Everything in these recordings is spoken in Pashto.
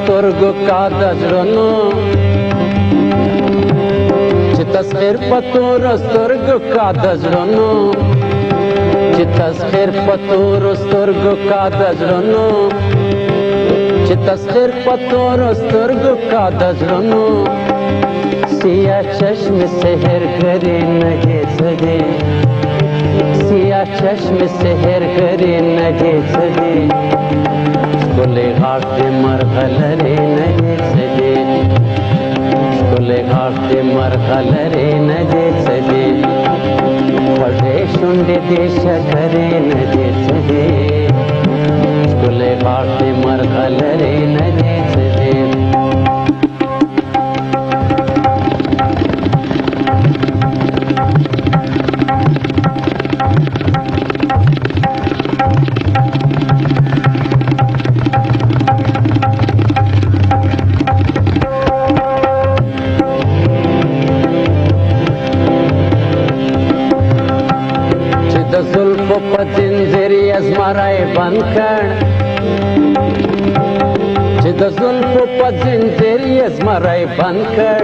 سترګو کا د زړونو چې تصویر په تورو سترګو کا د زړونو چې تصویر په تورو سترګو کا د زړونو چې تصویر په تورو سترګو کا د زړونو سیاه چشم سحر گری نگه زده سیاه چشم سحر گری نگه زده گل غاٹ مرغلره نگه زده گل غاٹ مرغلره نگه زده پڑے شنڈ دے شکره نگه زده گل غاٹ مرغلره نگه زده زلفو په زنځیر یې زمری بند کړ چې د زلفو په زنځیر یې زمری بند کړ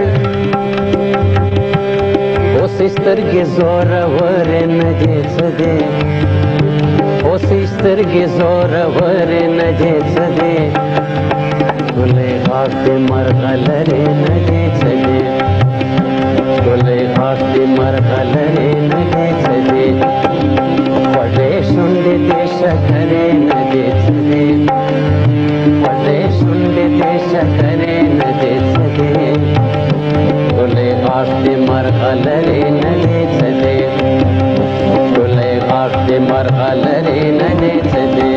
اوس یې سترګې زورورې نه دي څه دي اوس یې سترګې زورورې نه دي څه دي ګلې غاټې مرغلرې نه دي څه دي ګلې غاټې مرغلرې نه دي څه دي पड़े शुंड दे शकरे न दे सदे पड़े शुंड दे शकरे न दे सदे गुले गाटे मरगलरे न दे सदे गुले गाटे मरगलरे न दे सदे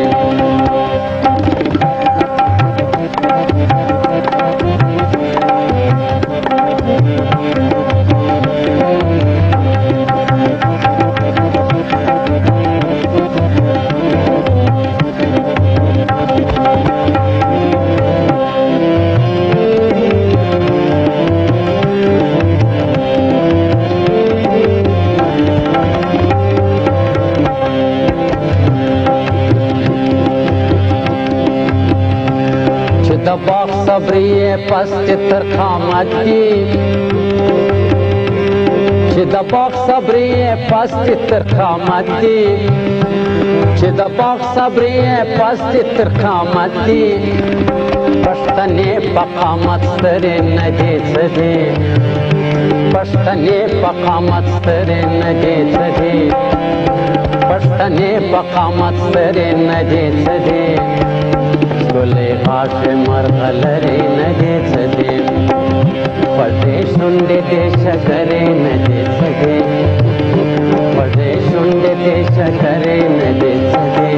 د باغ صبري پست ترخامت دي چې د باغ صبري پست ترخامت دي چې د باغ صبري پست ترخامت دي پښتنې په قامت سترې نه دي څه دي پښتنې په قامت سترې نه دي څه دي پښتنې په قامت سترې نه دي څه دي گلے غاٹ مرغلرے نگے سدے پڑے شنڈ دے شکرے نگے سدے پڑے شنڈ دے شکرے نگے سدے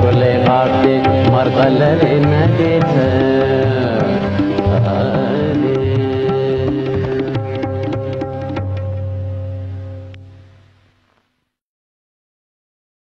گلے غاٹ مرغلرے نگے سدے